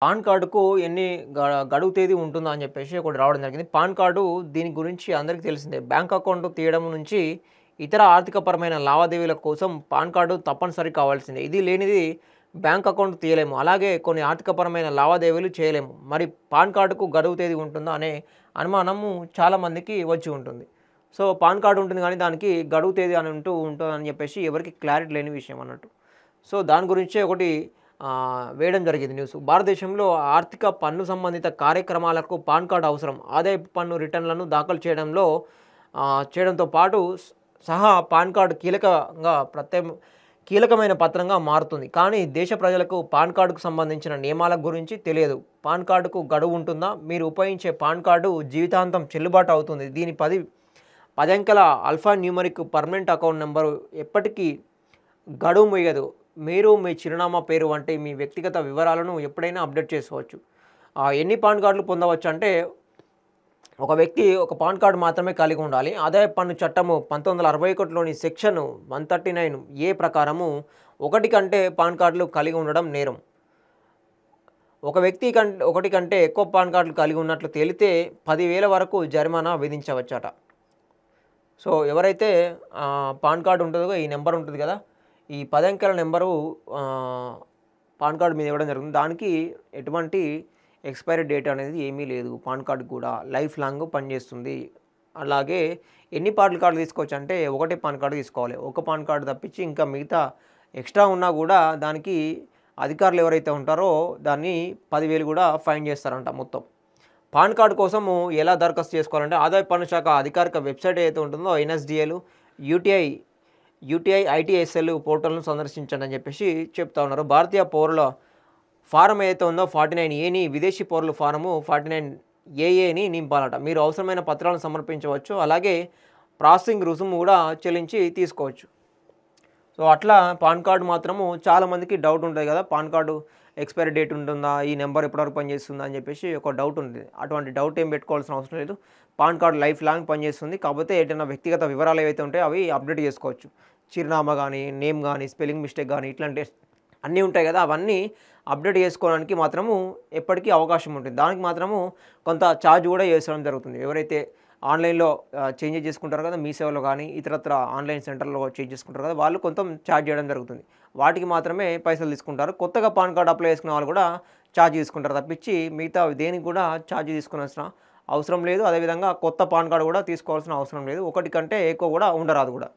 Pan కార్డుకు ఎన్ని గ గడువు తేదీ ఉంటుందా అని చెప్పేసి ఒకటి రావడం జరిగింది. పాన్ కార్డు దీని గురించి అందరికీ తెలిసిందే. బ్యాంక్ అకౌంట్ తీయడం నుంచి ఇతర ఆర్థికపరమైన లావాదేవీల కోసం పాన్ కార్డు తప్పనిసరి కావాల్సిందే. ఇది లేనిది బ్యాంక్ అకౌంట్ తీయలేము. అలాగే కొన్ని ఆర్థికపరమైన లావాదేవీలు చేయలేము. మరి పాన్ కార్డుకు గడువు తేదీ ఉంటుందా అనే అనుమానము చాలామందికి వచ్చి ఉంటుంది. సో, పాన్ కార్డ్ ఉంటుంది గానీ దానికి గడువు తేదీ అని ఉంటుందని చెప్పేసి ఎవరికీ క్లారిటీ లేని విషయం అన్నట్టు. సో, దాని గురించే ఒకటి వేయడం జరిగింది న్యూస్. భారతదేశంలో ఆర్థిక పన్ను సంబంధిత కార్యక్రమాలకు పాన్ కార్డ్ అవసరం. ఆదాయపు పన్ను రిటర్న్‌లను దాఖలు చేయడంతో పాటు సహా పాన్ కార్డ్ కీలకమైన పత్రంగా మారుతుంది. కానీ దేశ ప్రజలకు పాన్ కార్డుకు సంబంధించిన నియమాల గురించి తెలియదు. పాన్ కార్డుకు గడువు ఉంటుందా? మీరు ఉపయోగించే పాన్ కార్డు జీవితాంతం చెల్లుబాటు అవుతుంది. దీని 10 అంకెల alpha numeric permanent account number ఎప్పటికీ గడువు ముగియదు. మీరు మీ చిరునామా, పేరు వంటి మీ వ్యక్తిగత వివరాలను ఎప్పుడైనా అప్డేట్ చేసుకోవచ్చు. ఎన్ని పాన్ కార్డులు పొందవచ్చు అంటే, ఒక వ్యక్తి ఒక పాన్ కార్డు మాత్రమే కలిగి ఉండాలి. ఆదాయపు పన్ను చట్టము 1961లోని సెక్షన్ 139A ప్రకారము ఒకటి కంటే పాన్ కార్డులు కలిగి ఉండడం నేరం. ఒక వ్యక్తి ఒకటి కంటే ఎక్కువ పాన్ కార్డులు కలిగి ఉన్నట్లు తేలితే 10,000 వరకు జరిమానా విధించవచ్చట. సో, ఎవరైతే పాన్ కార్డు ఉంటుందో ఈ నెంబర్ ఉంటుంది కదా, ఈ 10 అంకెల నెంబరు పాన్ కార్డ్ మీద ఇవ్వడం జరుగుతుంది. దానికి ఎటువంటి ఎక్స్‌పైరీ డేట్ అనేది ఏమీ లేదు. పాన్ కార్డ్ కూడా లైఫ్ లాంగ్ పనిచేస్తుంది. అలాగే ఎన్ని పాన్ కార్డులు తీసుకోవచ్చంటే, ఒకటే పాన్ కార్డ్ తీసుకోవాలి. ఒక పాన్ కార్డ్ తప్పించి ఇంకా మిగతా ఎక్స్ట్రా ఉన్నా కూడా దానికి అధికారులు ఎవరైతే ఉంటారో దాన్ని 10,000 కూడా ఫైన్ చేస్తారంట మొత్తం. పాన్ కార్డ్ కోసము ఎలా దరఖాస్తు చేసుకోవాలంటే, ఆదాయ పన్ను శాఖ అధికారిక వెబ్‌సైట్ ఏదైతే ఉంటుందో ఎన్ఎస్‌డిఎల్, యూటీఐ ఐటీఎస్ఎల్ పోర్టల్‌ను సందర్శించండి అని చెప్పేసి చెప్తా ఉన్నారు. భారతీయ పౌరుల ఫారం ఏదైతే ఉందో 49ఏని, విదేశీ పౌరుల ఫారము 49ఏఏని నింపాలట. మీరు అవసరమైన పత్రాలను సమర్పించవచ్చు. అలాగే ప్రాసెసింగ్ రుసుము కూడా చెల్లించి తీసుకోవచ్చు. సో, అట్లా పాన్ కార్డ్ మాత్రము చాలామందికి డౌట్ ఉంటుంది కదా, పాన్ కార్డు ఎక్స్‌పైరీ డేట్ ఉంటుందా, ఈ నెంబర్ ఎప్పటివరకు పనిచేస్తుందా అని చెప్పేసి ఒక డౌట్ ఉంటుంది. అటువంటి డౌట్ ఏం పెట్టుకోవాల్సిన అవసరం లేదు. పాన్ కార్డ్ లైఫ్ లాంగ్ పనిచేస్తుంది. కాకపోతే ఏదైనా వ్యక్తిగత వివరాలు ఏవైతే ఉంటాయో అవి అప్డేట్ చేసుకోవచ్చు. చిరునామా కానీ, నేమ్ కానీ, స్పెల్లింగ్ మిస్టేక్ కానీ ఇట్లాంటి అన్నీ ఉంటాయి కదా, అవన్నీ అప్డేట్ చేసుకోవడానికి మాత్రము ఎప్పటికీ అవకాశం ఉంటుంది. దానికి మాత్రము కొంత ఛార్జ్ కూడా వేసడం జరుగుతుంది. ఎవరైతే ఆన్‌లైన్‌లో చేంజెస్ చేసుకుంటారు కదా, మీ సేవలో కానీ ఇతరత్ర ఆన్‌లైన్ సెంటర్‌లో చేంజ్ చేసుకుంటారు కదా, వాళ్ళు కొంత ఛార్జ్ చేయడం జరుగుతుంది. వాటికి మాత్రమే పైసలు తీసుకుంటారు. కొత్తగా పాన్ కార్డ్ అప్లై చేసుకునే వాళ్ళు కూడా ఛార్జ్ తీసుకుంటారు తప్పించి మిగతా దేనికి కూడా ఛార్జ్ తీసుకోవాల్సిన అవసరం లేదు. అదేవిధంగా కొత్త పాన్ కార్డ్ కూడా తీసుకోవాల్సిన అవసరం లేదు. ఒకటి కంటే ఎక్కువ కూడా ఉండరాదు కూడా.